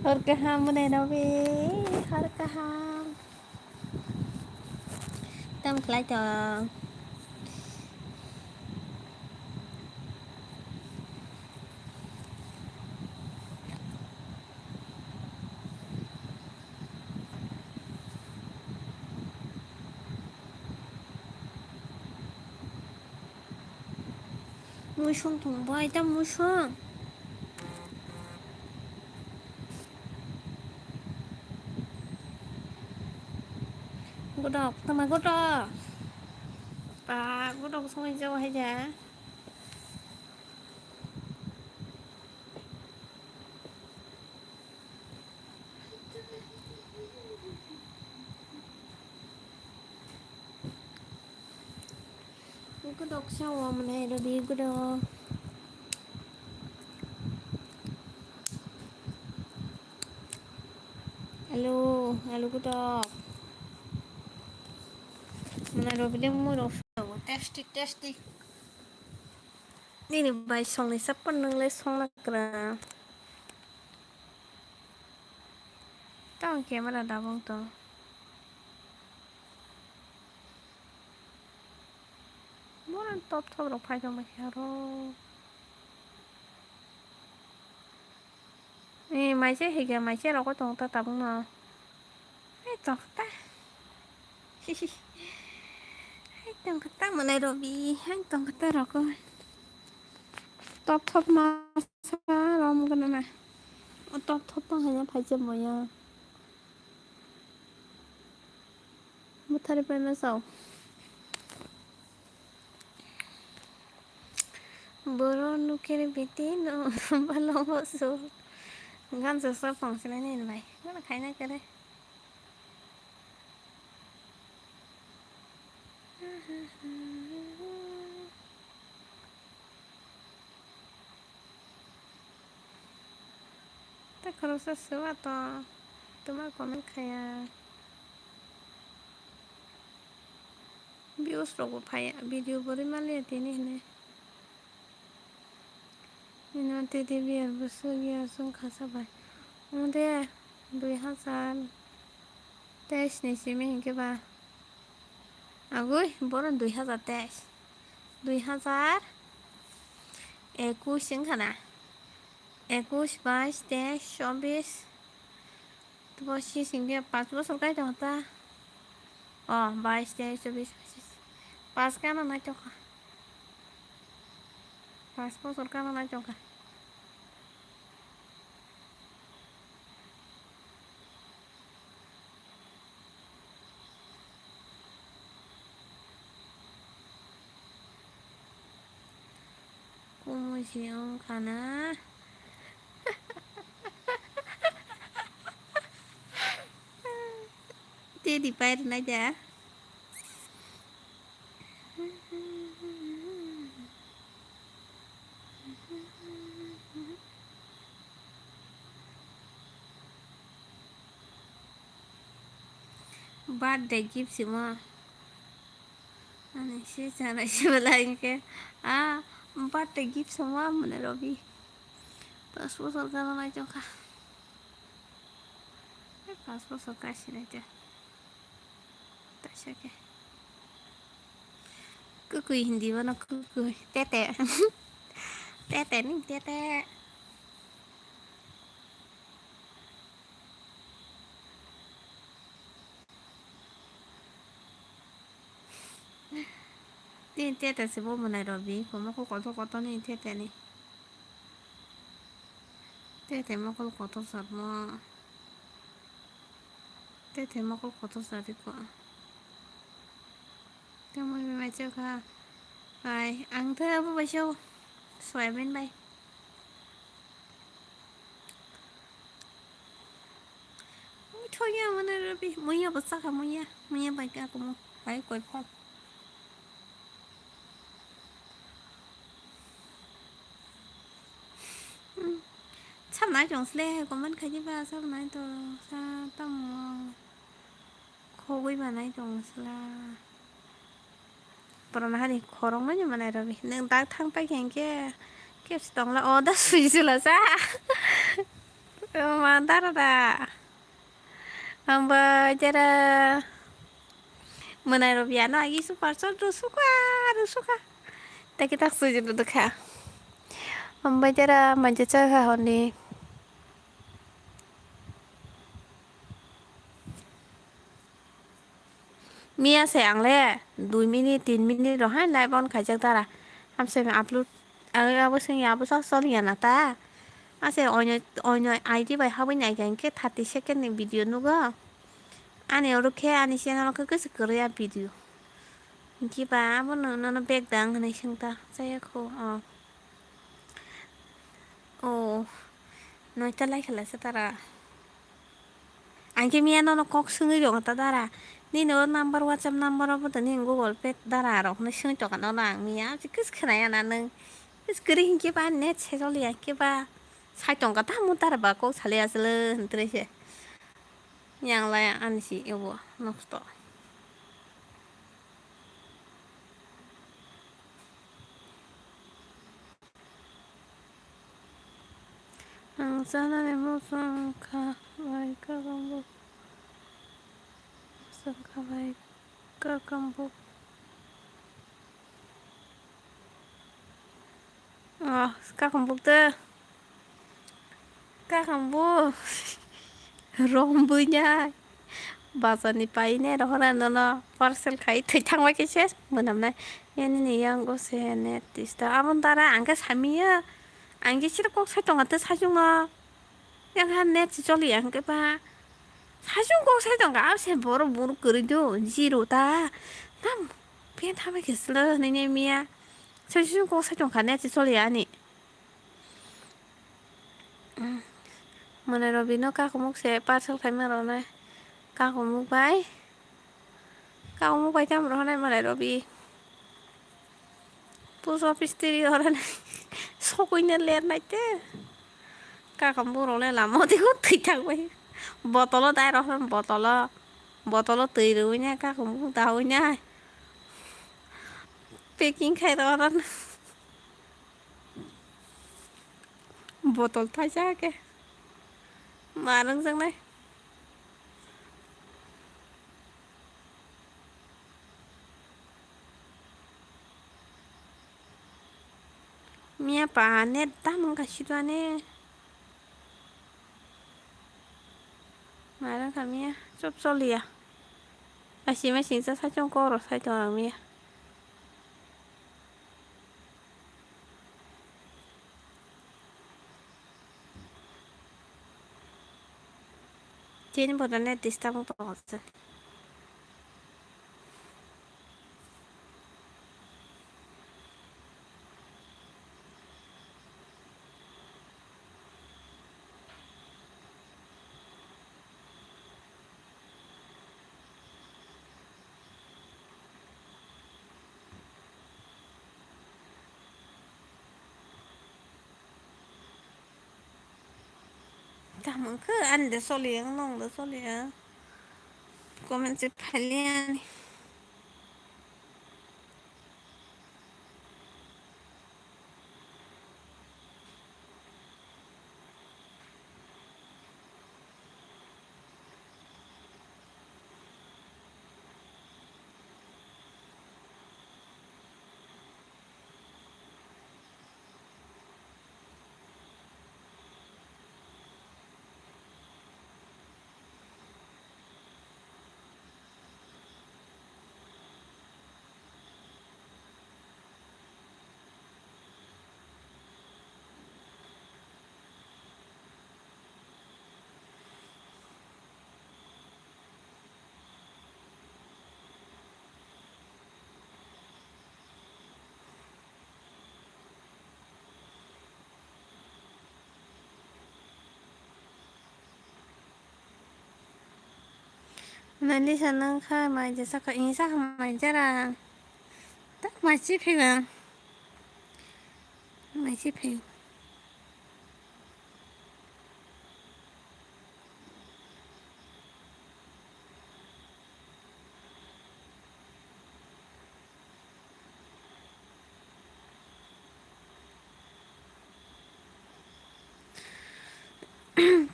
Horkaham mo na nabi. Horkaham. Tâm lại cho mua xuống thùng bòi tâm mua xuống. Cô đọc, tao mà cô đọc. Bà, cô đọc xong rồi cho hay chả? Cô đọc sao mà này rồi đi cô đọc. Alo, alo cô đọc. Này rồi đi mua đồ testy testy. Ini bay song ni sắp nâng lên song là kira. Tao kia mà đã vong to. Muốn top top được phải cho mày rồi. Nè mày chứ thì kìa mày chứ đâu có tuần ta tập mà. Hay tuần ta. Hay tuần ta mà này rồi bị hay tuần ta rồi coi. Top top mà sao lòng cái này. Top top tăng hay phải chơi 뭐야. 못하리 빼면서. Boro kiri biti no balong so. Gan sa sa pang sila ni bay. Wala kay na kare. Ta karo sa suwa to. Tuma comment kaya. Views logo phaya video bori mali atini ne. Nanti dia biar bersugi langsung khasa bay. Udah 2023 nih sih minggu ba. Agui boran 2023. 2021 khana. 21 22 23 24 तो बच्ची सिंगे 5 बছর কাই হতা ও 22 23 24 5 কেন না চোখা 5 বছর কেন না চোখা কুমুশিয়ং খানা di pairin aja. Birthday gift semua. Aneh sih cara lain ke. Birthday gift semua mana Robi. Pas bosor kalau aja kah. Pas bosor kasih aja. Tak syak. Kukui Hindi mana kukui. Tete. Tete nih tete. Ini tete sih mau mana Robi. Kamu kok kotor-kotor nih tete nih. Tete mau kalau kotor sama. Tete mau kalau kotor sari kok. Kamu macam kah? Ay, ang thơ apa ba show? สวยเป็นไปthôi nha mana rabi muya besar kamu ya muya baik aku mau baik koi pom sắp nói chồng sle của mình khai ba sắp nói tôi sa tâm khô quý bà nói chồng sla pernah hari korong nanya mana rabi neng tak thang pa keng ke stong la oda suji la sa mantar da hamba jara mana rabi ano agi super so rusuka tak kita suji dulu kah hamba jara manja cah honi Mia sáng lẽ 2 minute 3 minute rồi hai lại bọn khai chắc ta là ham xem upload bữa sinh nhà bữa sau sau liền là ta sẽ ôi nhoi ai đi vậy không nhảy cái 30 second video nữa anh ấy 이렇게 anh ấy xem nó cứ 그래야 video 이게 봐 뭐 너는 백당 하는 생다 sayako nói ta lại là sao ta anh cái mía nó có xương cái ta ra ni no number WhatsApp number apa tadi Google Pay dara rok na xương cho nó là mía chứ cứ cái này 나는 cứ cái hình cái ba net xe rồi liền cái ba sai chọn cái ta muốn ta ba cô xale asle thế yang lại anh chị yêu nó to ang sana ne mo sang ka vai ka kambu sang ka vai ka kambu các công bố tơ các công bố rom bự nha bà giờ này bay nè đó là nó parcel khai thấy thằng mấy cái chết mà năm nay 얘는 이양 곳에 내 티스타 아본 따라 안가 삼이야 안게 싫어 꼭 살던 같아 사중아 그냥 한내 지절이 안가 봐 사중 꼭 살던 거 앞에 뭐로 무릎 끓이죠 지로다 난 그냥 타면 겠어 내님이야 사중 꼭 살던 가내 지절이 아니 Mana Robino các có mốc xe ba sao thấy mà rồi này các có mốc bay các có mốc bay trăm rồi này mà lại Robi post office đi rồi này số quy nhân lên này chứ các có mốc rồi này làm gì có thì chẳng vậy botol tay rồi botol tươi rồi nha các có mốc tàu nha packing khai rồi đó botol thay ra kìa mà đứng sang đây Mia pa net tamang kasih ane marang kami ya chop solia así me siento sa chong koro sa chong mia tiene por net estamos todos tamang cứ ăn để solia nong để solia comencé pelear Melissa nang khai mày giờ sao ý sao mày chắc là tất mày ship hình à mày ship hình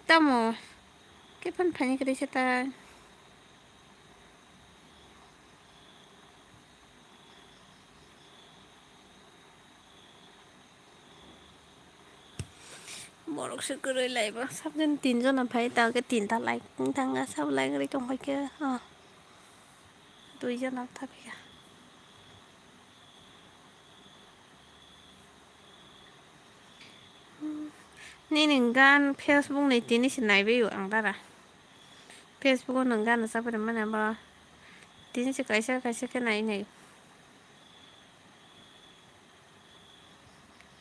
tao mà cái phần phải cái đấy sẽ ta bỏ được sự cười lại và sắp đến tin cho nó phải tao cái tin tao lại cũng thằng sắp lại cái trong cái kia tôi cho nó thắp kìaนี่หนึ่งการเฟซบุ๊กในที่นี่ฉันไหนไปอยู่อังตาระเฟซบุ๊กหนึ่งการนะสับเป็นมันนะบ่ที่นี่จะใครสักใครสักแค่ไหนเนี่ย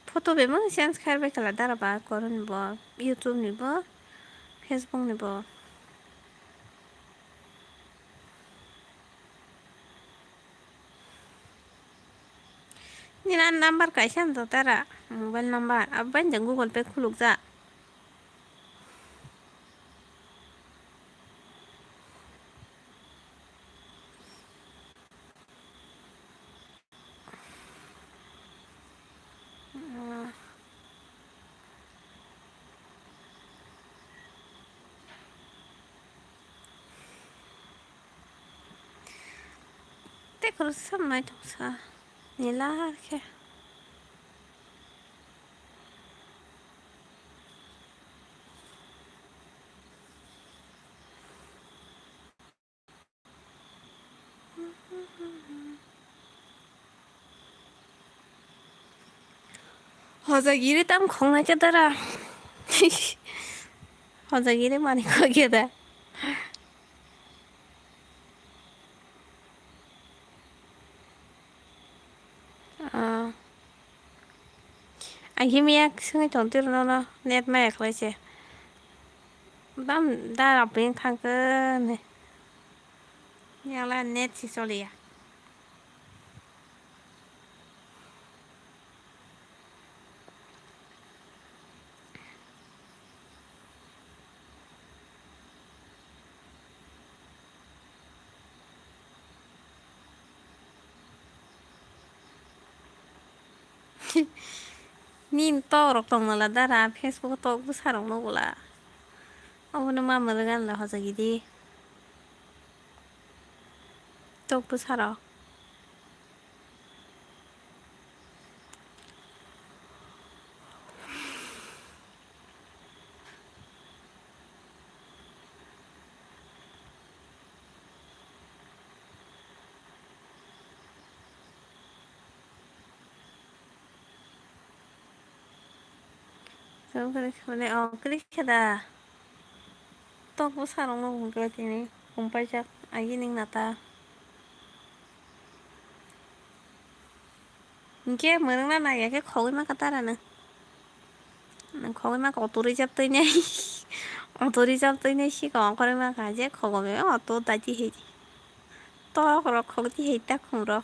พอตัวแบบมันเสียงแค่ไปกันละดาราบ้าก่อนนี่บ่ยูทูบนี่บ่เฟซบุ๊กนี่บ่นี่นั่นนัมเบอร์ใครฉันตัวตาระโมบายนัมเบอร์อับบันจังกูกดไปคุลุกจ้ะแต่ก็รู้สึกไม่ถูกซะนี่ล่ะแค่พอจะยี่ได้ตั้งของนะจ๊ะตาระพอจะยี่ได้มานี่ก็เกี่ยด anh hiếm yak sinh chọn tiêu nó nét mẹ rồi chứ đam đa đọc bên thang cơ này nhà là nét chỉ số lìa nhìn to rồi tổng là đa ra Facebook to cũng sao nó là ông nó mà gan là họ sẽ gì đi to cũng sao đó cái này click cái đó to cũng sao nó cũng cái gì này không phải chắc ai nhìn nata 이게 뭐는 나 이게 거기만 갖다라는 거기만 어도리 잡더니 어도리 잡더니 시가 거기만 가지 거기면 어또 다지 해지 또 그러 거기 했다 그러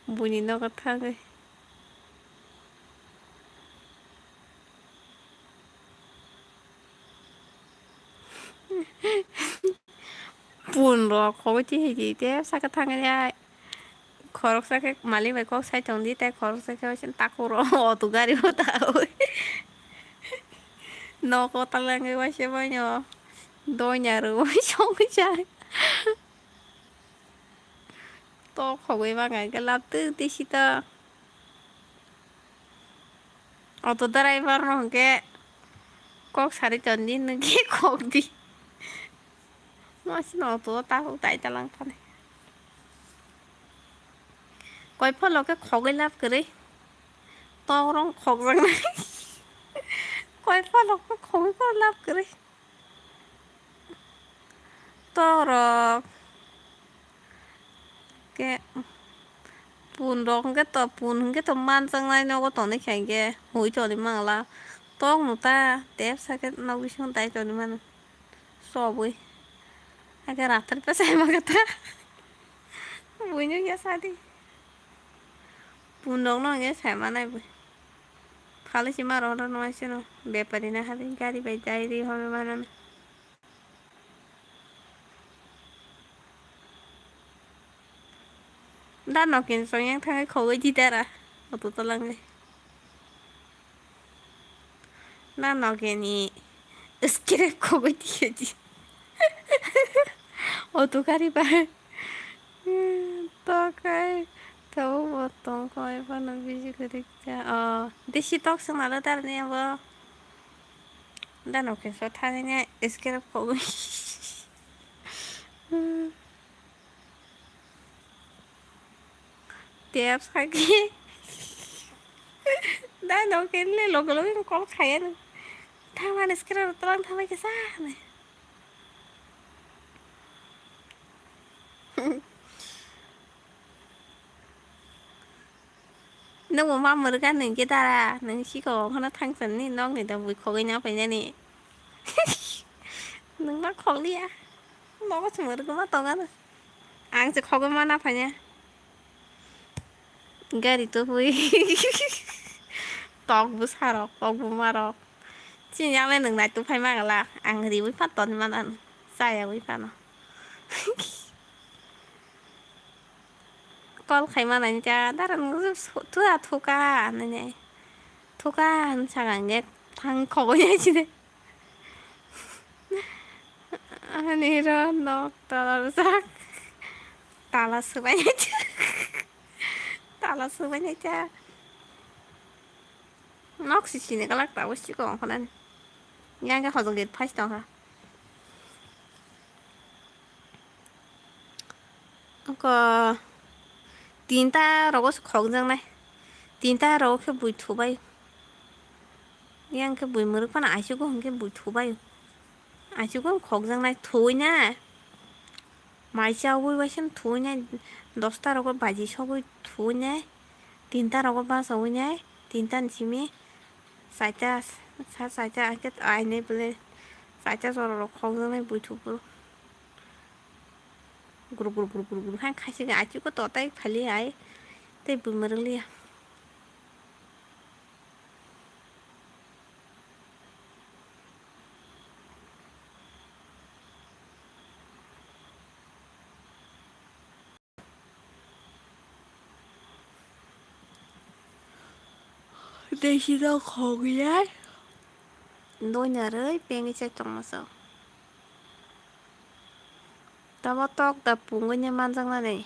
문이 너 같아가 buồn 거기 해지 때 사가탕이야 거룩사게 말리 말고 살 정리 때 거룩사게 훨씬 딱 걸어 두 가리 보다 nó có tăng lên cái quá xe bao nhiêu đôi nhà rồi xong cái trái to khẩu cái ba ngày cái laptop tí xí ta auto driver nó cái có 살이 던지는 게 거기 nó xin auto tao tại ta lăng thân quay phốt là cái khẩu cái lap cái to nó khẩu răng này quay phốt là cái khẩu cái lap cái to rồi cái bùn đó cái tờ bùn cái tờ man sang này nó có tờ này khảnh cái hối cho đi mang là to người ta đẹp sao cái nó bị xuống tay cho đi mang bui aga ratar pa sai magata buinyo ya sadi punong no ge sai manai bui খালি সীমা রহটা নোয়াইছে ন ব্যাপারী না খালি গাড়ি by যাই হবে বানানোด้านนอกกินสองยังทั้งเขาไว้ที่แต่ละเอาตัวตะลังเลยด้านนอกกินนี่สกิลเขาไว้ที่จีเอาตัวการีไปตัวใครตัวบดตรงคอยพันบิจิกริกจ้าดิชิตอกสมาร์ทแต่เนี่ยว่าด้านนอกกินสุดท้ายเนี่ยสกิลเขาไว้เดี๋ยวสักทีด้านนอกกินเลยโลกก็คอขายนะถ้ามันสกิลตรังทำไมกันซ่าเนี่ย nếu mà mong mà được cái này kia ta ra nên chỉ có nó thăng sẵn thì nó người ta vui khó cái nhau phải nha nè đừng nó khó đi à nó có chừng được cái mắt to á ăn sẽ khó cái mắt nào phải nha cái gì tôi vui to bữa sao rồi to bữa mà rồi chỉ nhắc lên đừng này tôi phải mang là ăn thì với phát tuần mà ăn sai à với phát nó con khai mà này cha 다른 투야 투가 아니네 투가 잘안 게 당 거거냐지네 아니라 너 따라서 따라서 봐야지 따라서 봐야지 넋이 지네가 락다고 싶고 그는 양가 허동게 파시던가 그 tin ta rồi có khó rằng này tin ta rồi cái bụi thú bay yang cái bụi mưa con ai chứ có cái bụi thú bay ai chứ có khó rằng này thú nha mai sau bụi bay xem thú nha 10টা rồi có 바지 서고 thú nha tin ta rồi có ba sầu nha tin ta chimi 살짝 살짝 cái ai này bự 살짝 rồi khó rằng này bụi thú bự 구르구르구르구르 한 가시가 아주 또 따이 팔리 아이 때 부머를리야 대시도 거기야 노냐를 뺑이 책정마서 tao tóc tập bún cái nhà man răng là này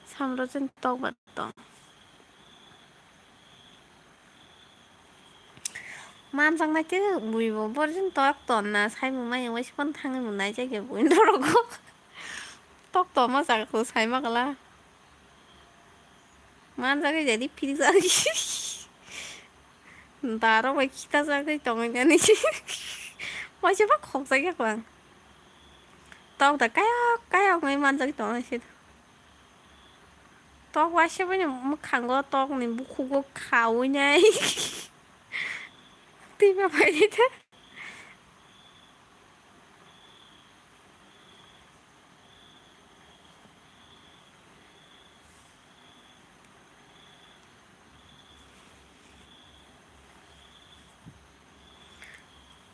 xong rồi chân tóc bật tóc man răng này chứ mùi bộ bó chân tóc tỏn là sai mùi mai với con thằng mùi này chứ kiểu bún đâu rồi tóc tỏn mà sao cứ sai mà là man răng cái gì đi phi ra 나로 왜 기타 자기 동안이 mà chứ bắt không sai các bạn tao ta cái mấy man 저기 동안이 tóc quá xếp với nhau khăn có tóc này bút khu có khảo nha thì mà phải như thế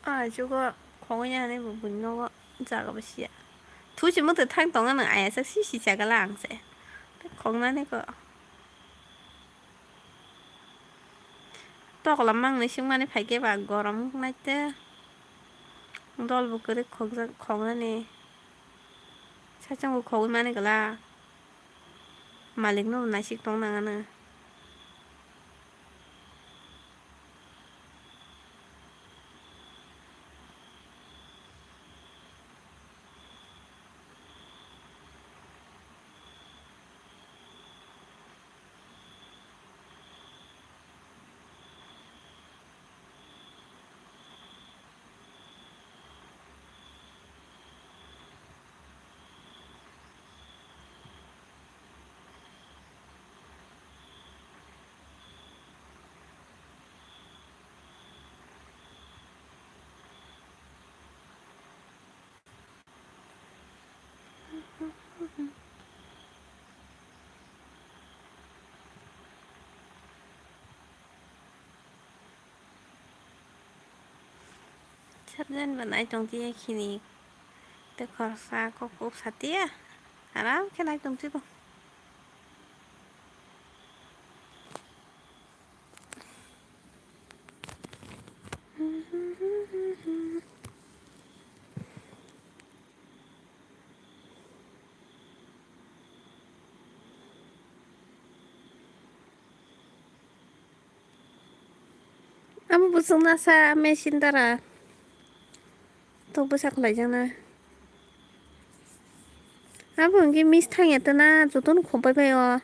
아 저거 공원이 안에 뭐 문어가 작업이야 도시 못해 탄 동안은 아예서 시시작을 안 해. 공난에 그 또 얼마나 시간만에 발게 봐 거럼 나때 돌보 그래 공난에 살짝 거기만에 그라 말릭노 나식 동나가는 साबजेन दंती खिनि ते खरसा को साथिया आराम खेला दंती को Amo busung nasa mesin dara to busak lai jana amo ngi mis thang ya tana jotun khopai pai o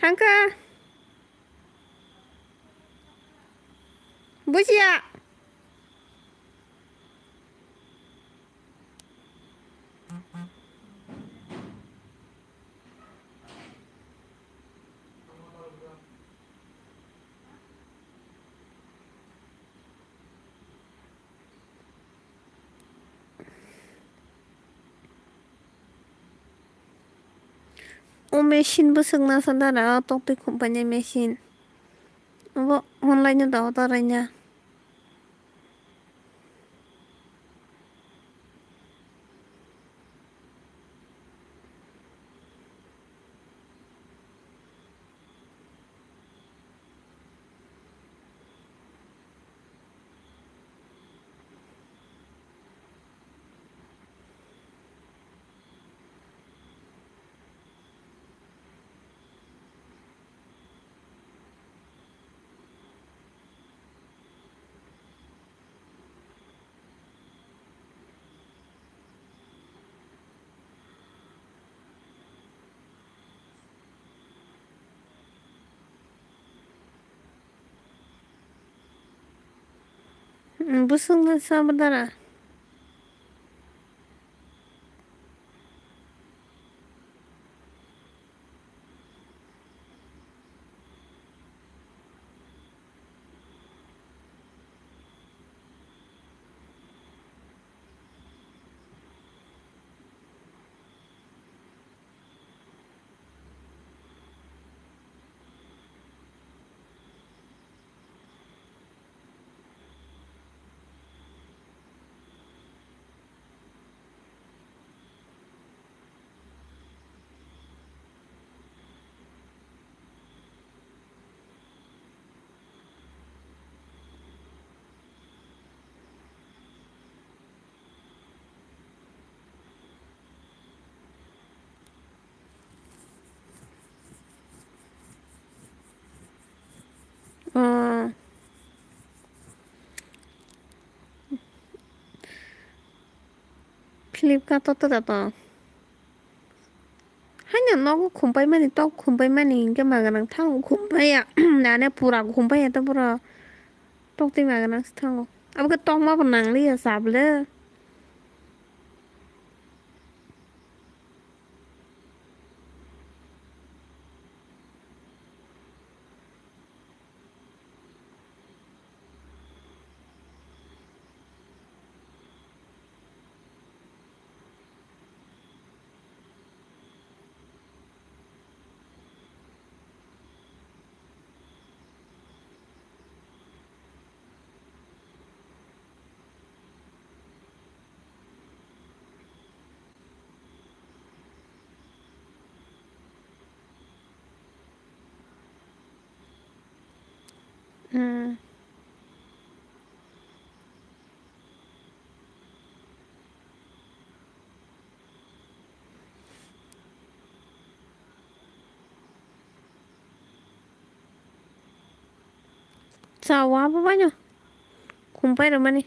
Tangka busia o mesin busung nasa dara tokti kompanya mesin abo online da otaranya busung nasa dara Flipkart to to hanya nogo khumpai mani to khumpai mani ke maganang thang khumpai ya nane pura khumpai ya to pura tokti maganang thang अब के tong ma nang li ya sable Sawa apa banyak khumpai ro mani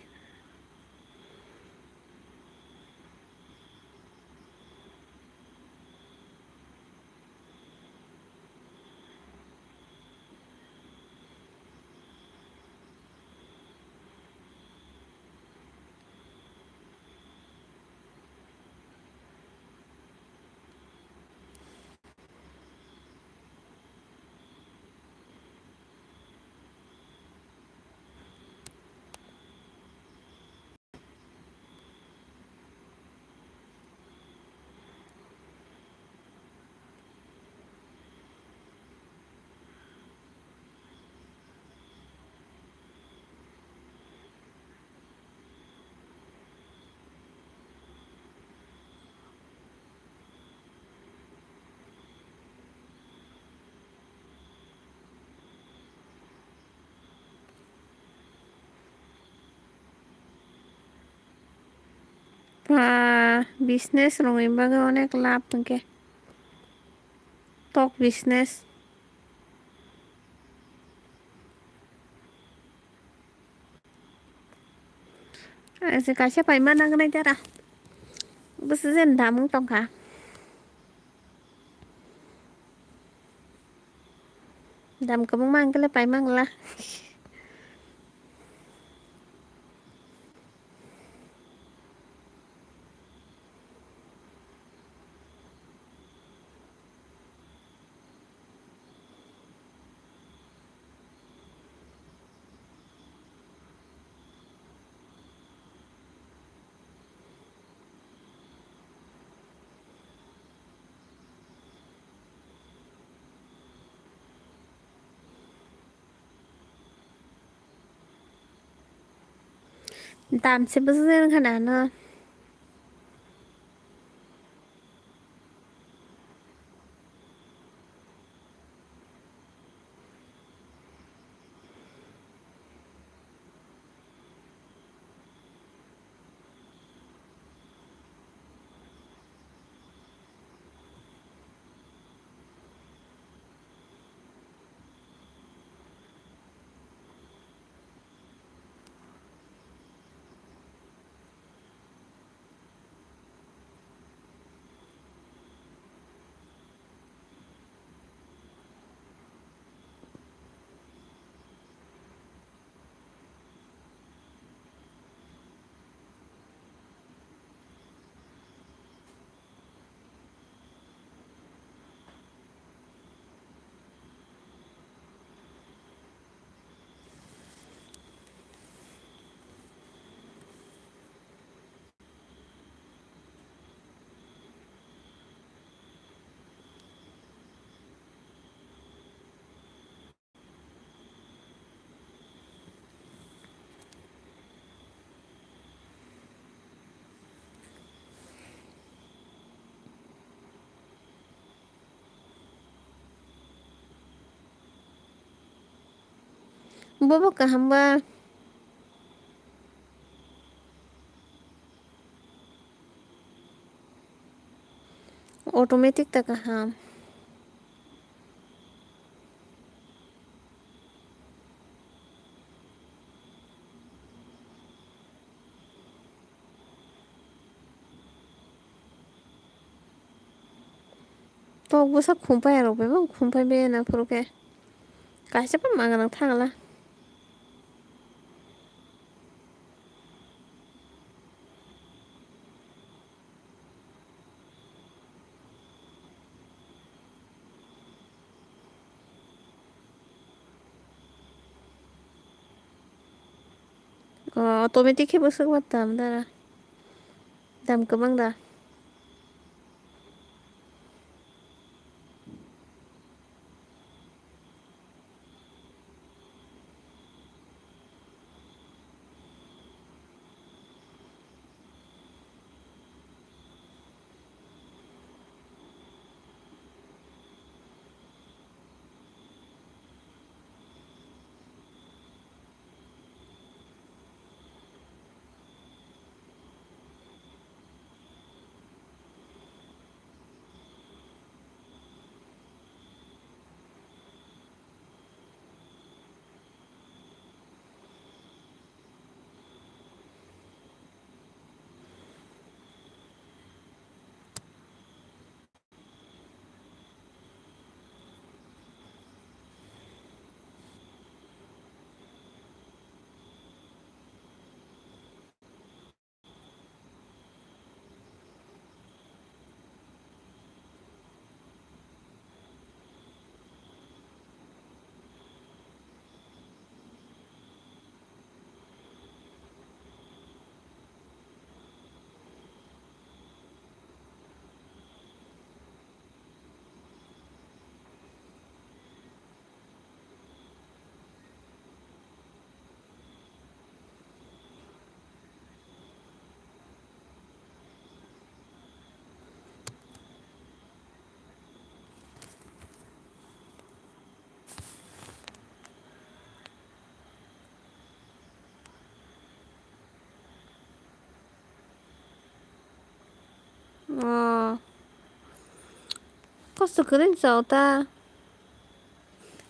বা business রঙিবাগে অনেক লাভ নাকি টক business kasi paiman ang ganay tara basta sen damong tong ka dam ka mong mang kala paimang la dam se basta sen kana na bobo ka hamba automatic ta ka ham to busa khumpai ro be bang khumpai be na puro ke kasi pa manganang thangala automatic he busa wat dam dara dam ka bang da खस्थ' keren ta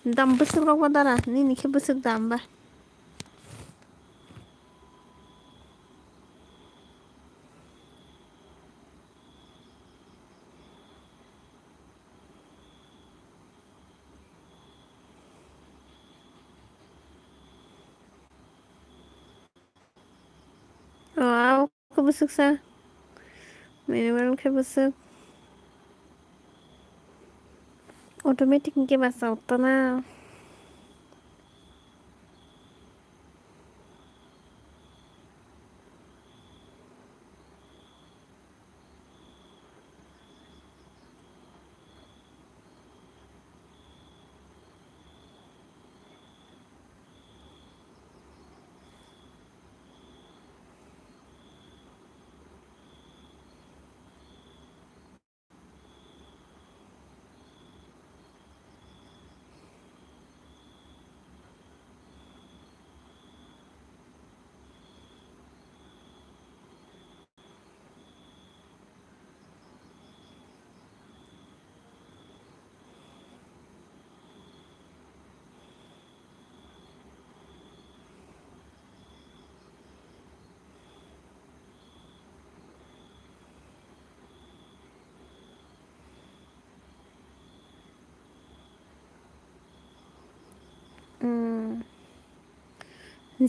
dam besok rok dara ni ke besok dam ba aku ke besok sa minimal ke besok automatic ke basa na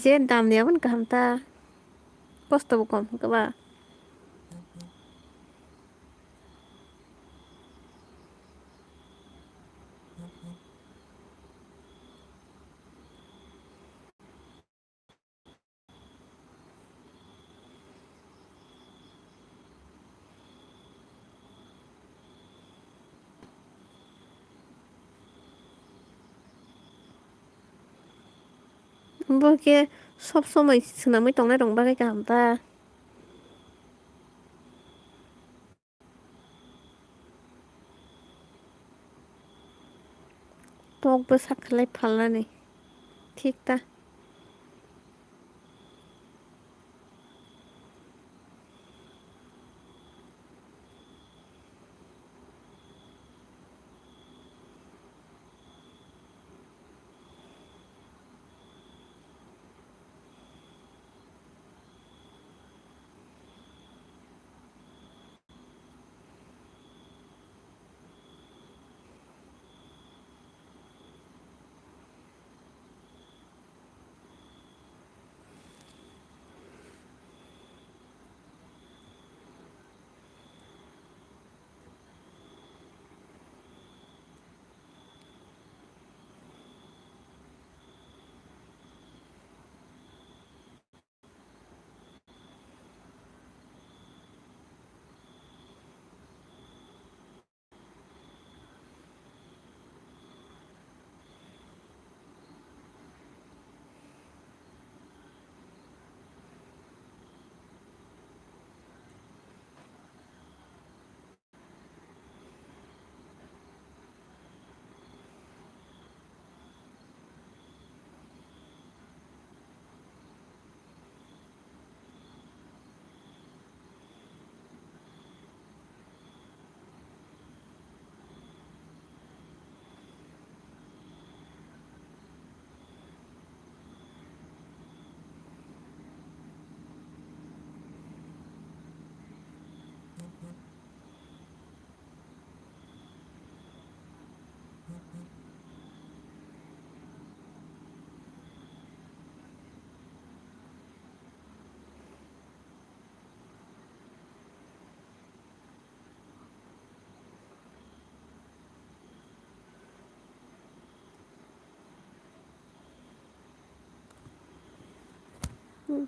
je dam dia pun kaham ta kosto bukom ke ba bo ke sob somoi swnamoi tongnai rong bagui kaham ta tok bo saklai phalnani ঠিক ta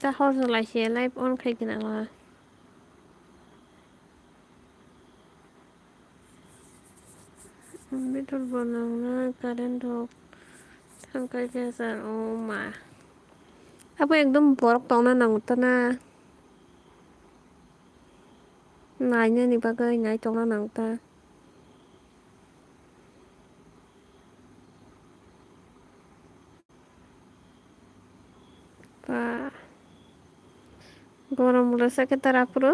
ta hor lai se live on khai kina la betul bonang karen dok thangkai biasa oh ma apa ekdom borok tongna nangutana naina ni bagai nai tongna nangta pa গরম বলেছে কে তারা পুরো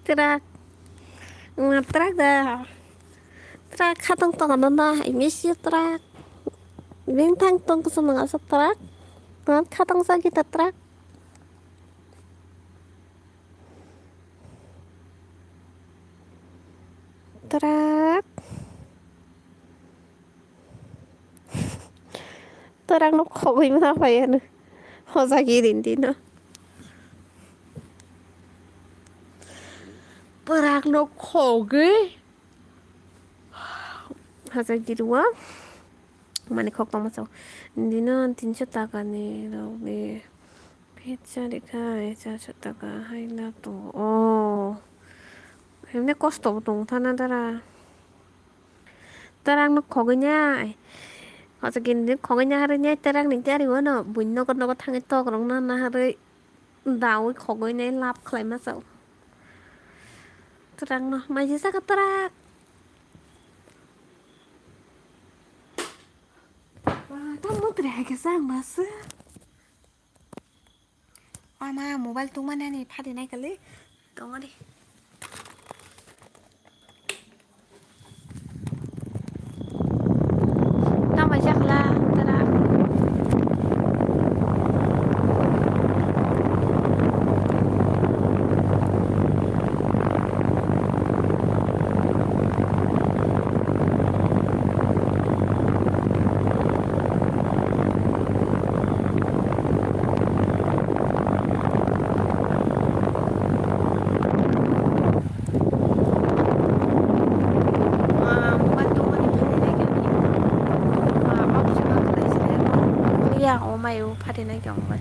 Truk. Truk dah. Truk hatang tangan dah. Emisi truk. Bintang tong kesenang asa truk. Hatang sakit truk. Truk. Truk nó khổ vì mà phải nữa. Họ ra gì đến đi nữa. Truk nó khổ ghê. Họ ra gì đúng không? 많이 걱정하죠. 니는 딘쳤다가니 너네 핏자리가 애자셨다가 하이나도 em nói có tổ tùng thân anh ta ra ta đang nó khó cái nha họ sẽ kiến đến khó cái nha rồi nha ta đang định chơi đi quá nó buồn nó có thằng cái to của nó là rồi đào cái khó cái này lap khai mà sao ta đang nó mày chỉ sao cái ta ra tao muốn trẻ cái sang mà xưa mà mobile tung mà này phát này cái lấy tao đi tao mà chắc là ta đã mày phát hiện này kiểu vậy